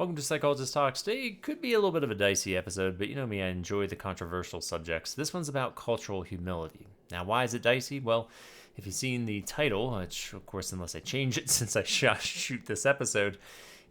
Welcome to Psychologist Talks. Today could be a little bit of a dicey episode, but you know me, I enjoy the controversial subjects. This one's about cultural humility. Now, why is it dicey? Well, if you've seen the title, which of course, unless I change it since I shoot this episode,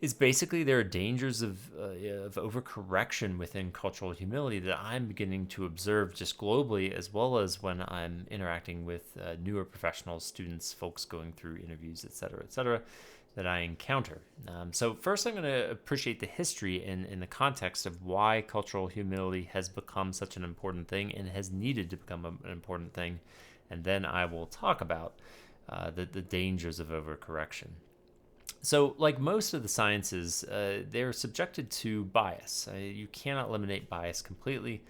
is basically there are dangers of overcorrection within cultural humility that I'm beginning to observe just globally, as well as when I'm interacting with newer professionals, students, folks going through interviews, etc., that I encounter. So first, I'm going to appreciate the history in the context of why cultural humility has become such an important thing and has needed to become an important thing, and then I will talk about the dangers of overcorrection. So, like most of the sciences, they're subjected to bias. You cannot eliminate bias completely.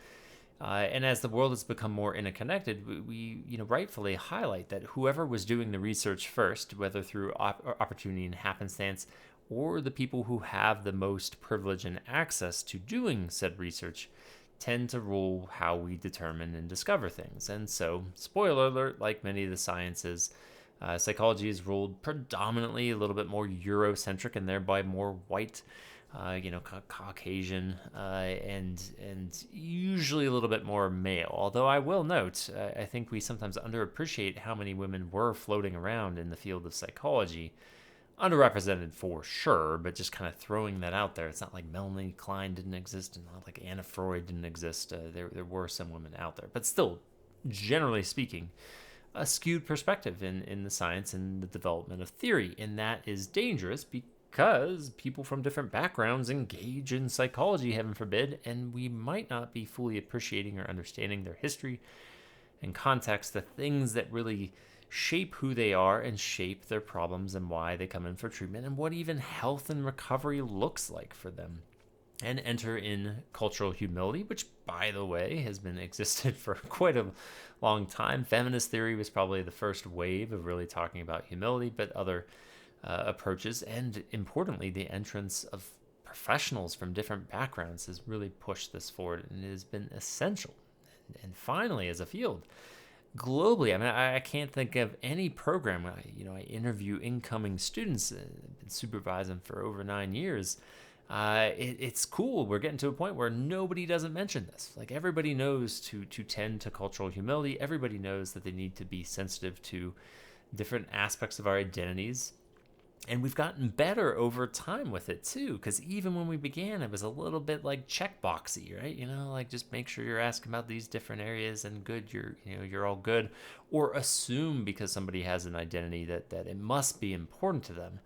And as the world has become more interconnected, we rightfully highlight that whoever was doing the research first, whether through opportunity and happenstance, or the people who have the most privilege and access to doing said research, tend to rule how we determine and discover things. And so, spoiler alert, like many of the sciences, psychology is ruled predominantly a little bit more Eurocentric and thereby more white, Caucasian, and usually a little bit more male. Although I will note, I think we sometimes underappreciate how many women were floating around in the field of psychology. Underrepresented for sure, but just kind of throwing that out there. It's not like Melanie Klein didn't exist and not like Anna Freud didn't exist. There were some women out there, but still, generally speaking, a skewed perspective in the science and the development of theory, and that is dangerous because people from different backgrounds engage in psychology, heaven forbid, and we might not be fully appreciating or understanding their history and context, the things that really shape who they are and shape their problems and why they come in for treatment and what even health and recovery looks like for them. And enter in cultural humility, which, by the way, has been existed for quite a long time. Feminist theory was probably the first wave of really talking about humility, but other approaches, and importantly, the entrance of professionals from different backgrounds has really pushed this forward, and it has been essential. And finally, as a field, globally, I mean, I can't think of any program. I interview incoming students. I've been supervising for over 9 years. It's cool. We're getting to a point where nobody doesn't mention this. Like, everybody knows to tend to cultural humility. Everybody knows that they need to be sensitive to different aspects of our identities. And we've gotten better over time with it too, because even when we began, it was a little bit like checkboxy, right? Like, just make sure you're asking about these different areas, and good, you're all good, or assume because somebody has an identity that it must be important to them.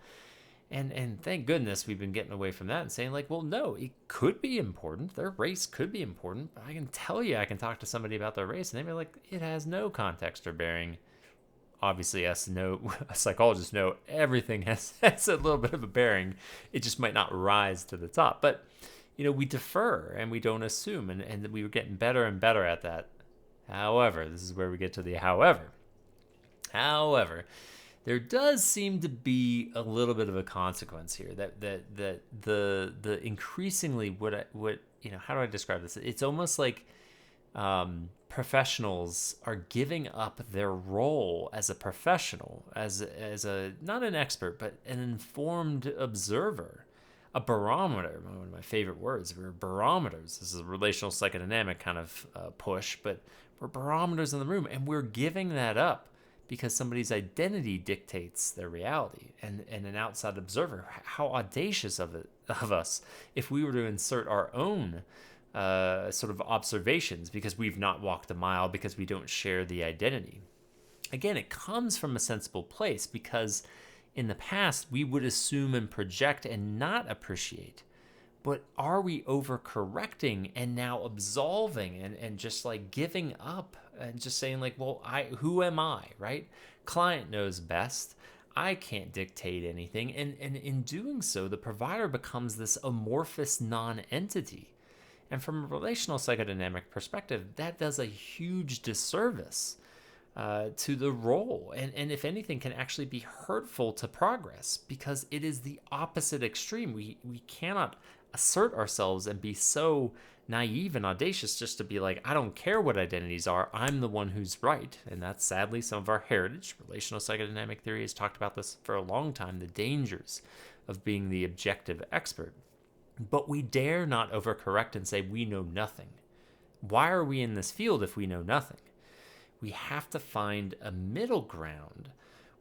And thank goodness we've been getting away from that and saying, like, well, no, it could be important. Their race could be important. But I can tell you, I can talk to somebody about their race, and they'd be like, it has no context or bearing. Obviously, psychologists know everything has a little bit of a bearing. It just might not rise to the top. But, we defer and we don't assume. And we were getting better and better at that. However, this is where we get to the however. However, there does seem to be a little bit of a consequence here that the increasingly what how do I describe this? It's almost like professionals are giving up their role as a professional, as a not an expert but an informed observer, a barometer. One of my favorite words. We're barometers. This is a relational psychodynamic kind of push, but we're barometers in the room, and we're giving that up because somebody's identity dictates their reality, and an outside observer. How audacious of us if we were to insert our own sort of observations because we've not walked a mile, because we don't share the identity. Again, it comes from a sensible place because in the past we would assume and project and not appreciate. But are we overcorrecting and now absolving and just like giving up and just saying, like, well, who am I, right? Client knows best. I can't dictate anything. And in doing so, the provider becomes this amorphous non-entity. And from a relational psychodynamic perspective, that does a huge disservice to the role. And if anything, can actually be hurtful to progress because it is the opposite extreme. We cannot assert ourselves and be so naive and audacious just to be like, I don't care what identities are, I'm the one who's right. And that's sadly some of our heritage. Relational psychodynamic theory has talked about this for a long time, the dangers of being the objective expert. But we dare not overcorrect and say we know nothing. Why are we in this field if we know nothing? We have to find a middle ground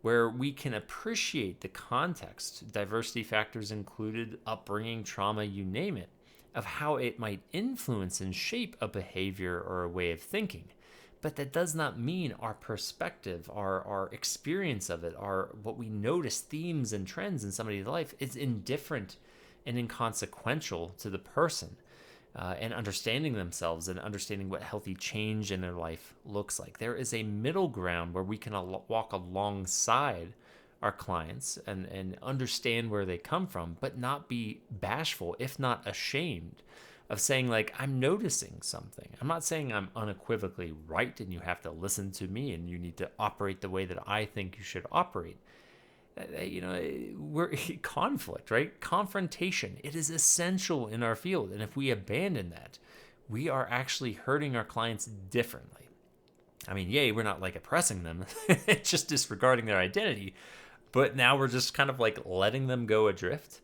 where we can appreciate the context, diversity factors included, upbringing, trauma, you name it, of how it might influence and shape a behavior or a way of thinking. But that does not mean our perspective, our experience of it, our what we notice, themes and trends in somebody's life is indifferent and inconsequential to the person. And understanding themselves and understanding what healthy change in their life looks like. There is a middle ground where we can walk alongside our clients and understand where they come from, but not be bashful, if not ashamed, of saying, like, I'm noticing something. I'm not saying I'm unequivocally right and you have to listen to me and you need to operate the way that I think you should operate. We're conflict, right? Confrontation. It is essential in our field. And if we abandon that, we are actually hurting our clients differently. I mean, yay, we're not like oppressing them, just disregarding their identity. But now we're just kind of like letting them go adrift.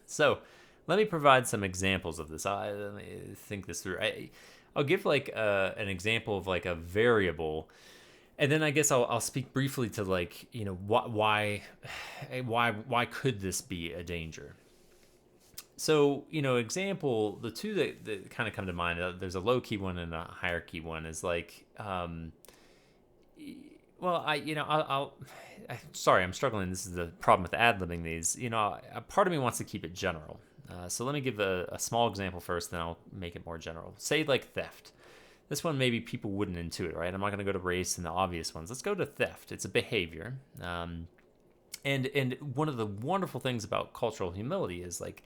So let me provide some examples of this. Let me think this through. I'll give like an example of like a variable. And then I guess I'll speak briefly to like, why could this be a danger? So, example, the two that kind of come to mind, there's a low key one and a higher key one is like, sorry, I'm struggling. This is the problem with ad-libbing these. A part of me wants to keep it general. So let me give a small example first, then I'll make it more general. Say like theft. This one maybe people wouldn't intuit, right? I'm not going to go to race and the obvious ones. Let's go to theft. It's a behavior. And one of the wonderful things about cultural humility is like,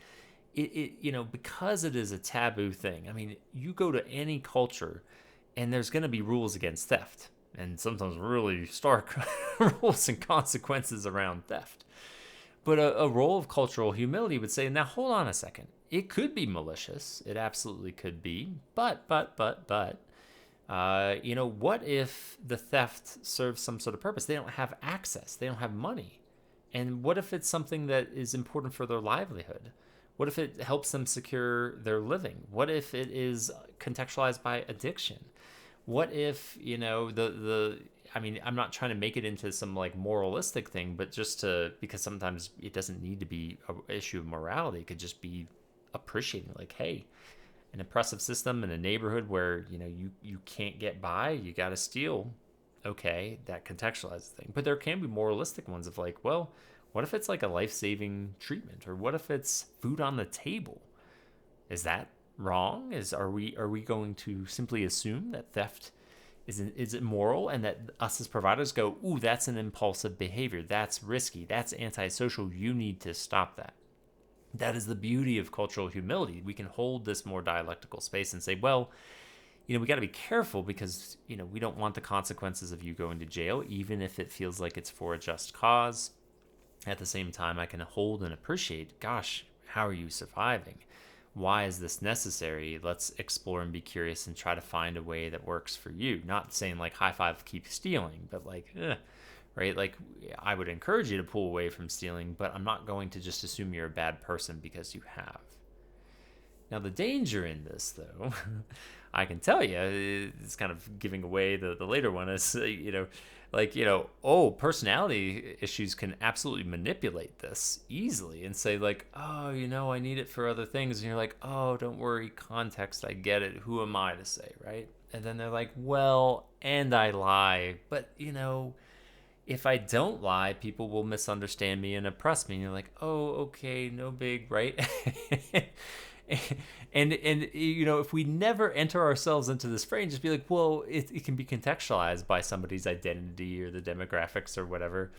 because it is a taboo thing. I mean, you go to any culture and there's going to be rules against theft and sometimes really stark rules and consequences around theft. But a role of cultural humility would say, now hold on a second. It could be malicious. It absolutely could be. But, what if the theft serves some sort of purpose? They don't have access. They don't have money. And what if it's something that is important for their livelihood? What if it helps them secure their living? What if it is contextualized by addiction? What if, I'm not trying to make it into some like moralistic thing, but because sometimes it doesn't need to be an issue of morality. It could just be appreciating like, hey, an oppressive system in a neighborhood where, you can't get by, you got to steal. Okay, that contextualizes the thing. But there can be moralistic ones of like, well, what if it's like a life-saving treatment? Or what if it's food on the table? Is that wrong? Are we going to simply assume that theft is immoral and that us as providers go, ooh, that's an impulsive behavior. That's risky. That's antisocial. You need to stop that. That is the beauty of cultural humility. We can hold this more dialectical space and say, well, we got to be careful because, we don't want the consequences of you going to jail, even if it feels like it's for a just cause. At the same time, I can hold and appreciate, gosh, how are you surviving? Why is this necessary? Let's explore and be curious and try to find a way that works for you. Not saying like high five, keep stealing, but like, right? Like I would encourage you to pull away from stealing, but I'm not going to just assume you're a bad person because you have. Now the danger in this though, I can tell you, it's kind of giving away the later one is, personality issues can absolutely manipulate this easily and say like, oh, I need it for other things. And you're like, oh, don't worry, context, I get it. Who am I to say, right? And then they're like, well, and I lie. But, if I don't lie, people will misunderstand me and oppress me. And you're like, oh, okay, no big, right? And if we never enter ourselves into this frame, just be like, well, it can be contextualized by somebody's identity or the demographics or whatever.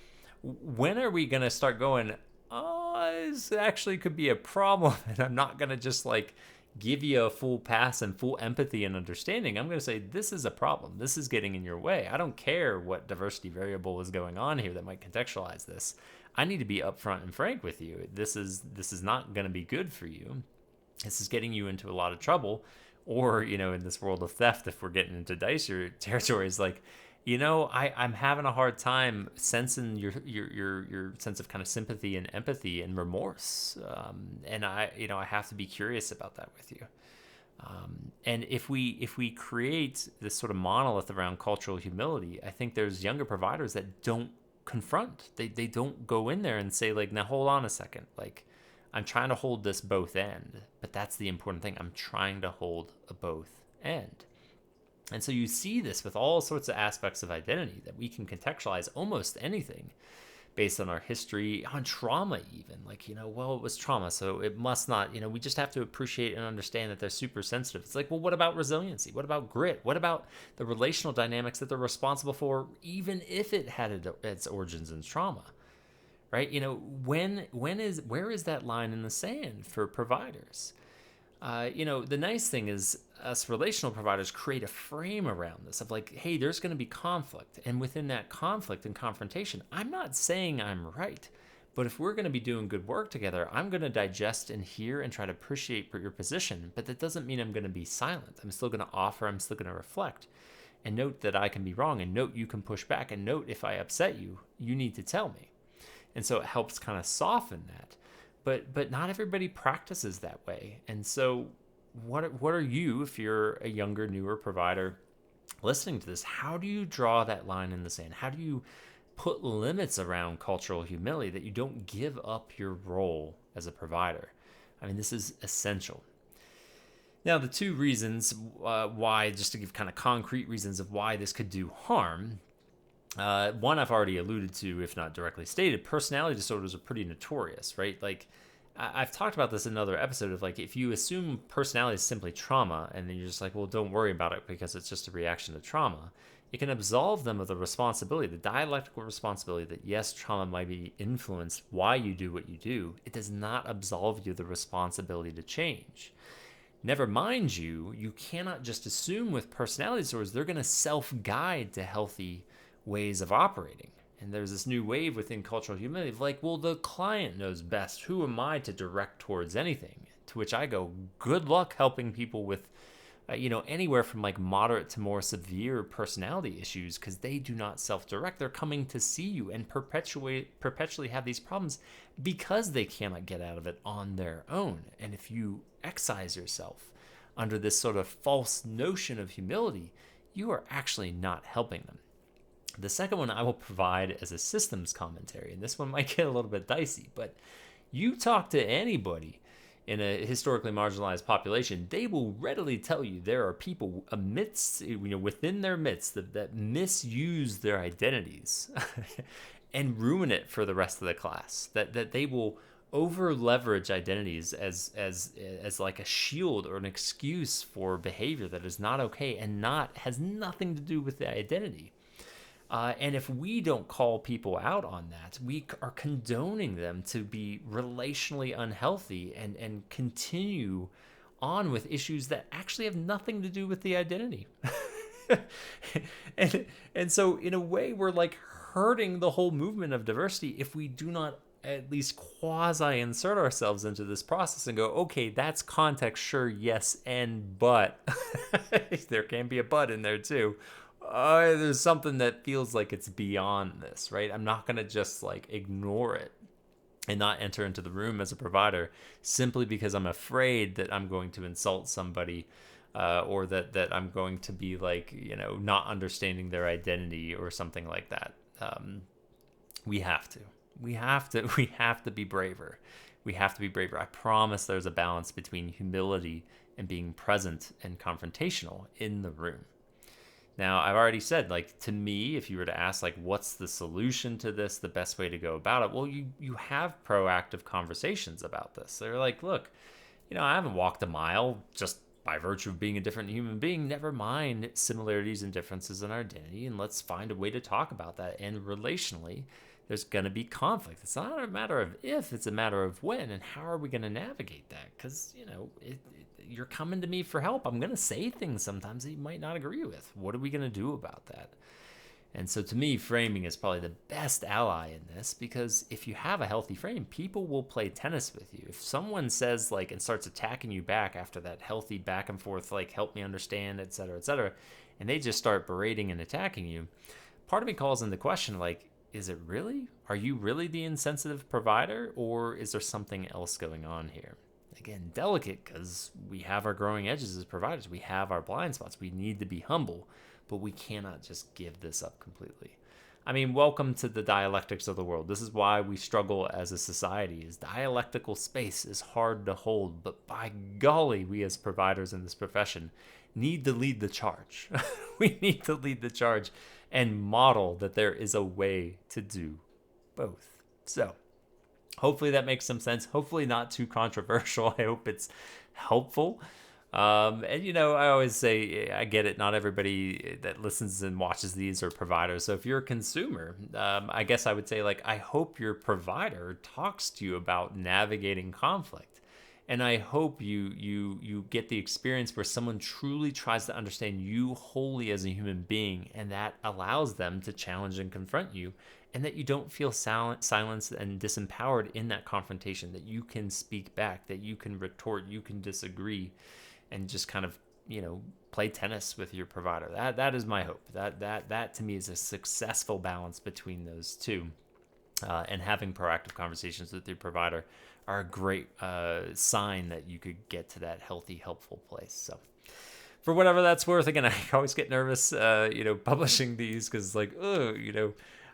When are we going to start going, oh, this actually could be a problem, and I'm not going to just like give you a full pass and full empathy and understanding. I'm going to say, this is a problem. This is getting in your way. I don't care what diversity variable is going on here that might contextualize this. I need to be upfront and frank with you. This is not going to be good for you. This is getting you into a lot of trouble. Or, in this world of theft, if we're getting into dicier territories, like I'm having a hard time sensing your sense of kind of sympathy and empathy and remorse, and I have to be curious about that with you. And if we create this sort of monolith around cultural humility, I think there's younger providers that don't confront. They don't go in there and say, like, now hold on a second, like, I'm trying to hold this both end, but that's the important thing. I'm trying to hold a both end. And so you see this with all sorts of aspects of identity that we can contextualize almost anything based on our history, on trauma even. Like, well, it was trauma, so it must not, we just have to appreciate and understand that they're super sensitive. It's like, well, what about resiliency? What about grit? What about the relational dynamics that they're responsible for, even if it had its origins in trauma? Right? Where is that line in the sand for providers? The nice thing is us relational providers create a frame around this of like, hey, there's going to be conflict. And within that conflict and confrontation, I'm not saying I'm right. But if we're going to be doing good work together, I'm going to digest and hear and try to appreciate your position. But that doesn't mean I'm going to be silent. I'm still going to offer. I'm still going to reflect. And note that I can be wrong. And note you can push back. And note if I upset you, you need to tell me. And so it helps kind of soften that. But not everybody practices that way. And so what are you, if you're a younger, newer provider listening to this, how do you draw that line in the sand? How do you put limits around cultural humility that you don't give up your role as a provider? I mean, this is essential. Now, the two reasons why, just to give kind of concrete reasons of why this could do harm. One I've already alluded to, if not directly stated, personality disorders are pretty notorious, right? Like, I've talked about this in another episode of like, if you assume personality is simply trauma, and then you're just like, well, don't worry about it because it's just a reaction to trauma, it can absolve them of the responsibility, the dialectical responsibility that yes, trauma might be influenced why you do what you do. It does not absolve you of the responsibility to change. Never mind you cannot just assume with personality disorders they're going to self-guide to healthy ways of operating. And there's this new wave within cultural humility of like, well, the client knows best. Who am I to direct towards anything? To which I go, good luck helping people with, anywhere from like moderate to more severe personality issues, because they do not self-direct. They're coming to see you and perpetually have these problems because they cannot get out of it on their own. And if you excise yourself under this sort of false notion of humility, you are actually not helping them. The second one I will provide as a systems commentary, and this one might get a little bit dicey, but you talk to anybody in a historically marginalized population, they will readily tell you there are people within their midst that misuse their identities and ruin it for the rest of the class. That they will over leverage identities as like a shield or an excuse for behavior that is not okay and has nothing to do with the identity. And if we don't call people out on that, we are condoning them to be relationally unhealthy and continue on with issues that actually have nothing to do with the identity. and so in a way, we're like hurting the whole movement of diversity if we do not at least quasi insert ourselves into this process and go, okay, that's context, sure, yes, and but. There can be a but in there too. There's something that feels like it's beyond this, right? I'm not going to just like ignore it and not enter into the room as a provider simply because I'm afraid that I'm going to insult somebody or that I'm going to be like, not understanding their identity or something like that. We have to be braver. We have to be braver. I promise there's a balance between humility and being present and confrontational in the room. Now, I've already said, like, to me, if you were to ask, like, what's the solution to this, the best way to go about it? Well, you have proactive conversations about this. They're like, look, I haven't walked a mile just by virtue of being a different human being. Never mind similarities and differences in our identity, and let's find a way to talk about that. And relationally, there's going to be conflict. It's not a matter of if, it's a matter of when, and how are we going to navigate that? Because, you're coming to me for help. I'm going to say things sometimes that you might not agree with. What are we going to do about that? And so to me, framing is probably the best ally in this, because if you have a healthy frame, people will play tennis with you. If someone says like and starts attacking you back after that healthy back and forth, like help me understand, etc., and they just start berating and attacking you, part of me calls into question like, is it really? Are you really the insensitive provider, or is there something else going on here? Again, delicate, because we have our growing edges as providers. We have our blind spots. We need to be humble, but we cannot just give this up completely. I mean, welcome to the dialectics of the world. This is why we struggle as a society. Is dialectical space is hard to hold, but by golly, we as providers in this profession need to lead the charge. We need to lead the charge and model that there is a way to do both. So, hopefully that makes some sense. Hopefully not too controversial. I hope it's helpful. And I always say, I get it. Not everybody that listens and watches these are providers. So if you're a consumer, I guess I would say, like, I hope your provider talks to you about navigating conflict. And I hope you get the experience where someone truly tries to understand you wholly as a human being, and that allows them to challenge and confront you, and that you don't feel silenced and disempowered in that confrontation, that you can speak back, that you can retort, you can disagree, and just kind of, play tennis with your provider. That is my hope. That to me is a successful balance between those two. And having proactive conversations with your provider are a great sign that you could get to that healthy, helpful place. So, for whatever that's worth, again, I always get nervous, publishing these, because like,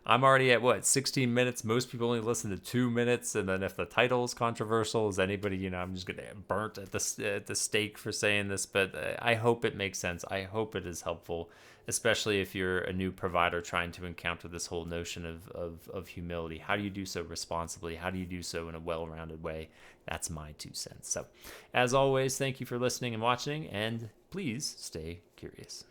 I'm already at 16 minutes. Most people only listen to 2 minutes, and then if the title is controversial, is anybody, I'm just gonna get burnt at the stake for saying this. But I hope it makes sense. I hope it is helpful, especially if you're a new provider trying to encounter this whole notion of humility. How do you do so responsibly? How do you do so in a well-rounded way? That's my 2 cents. So, as always, thank you for listening and watching, and please stay curious.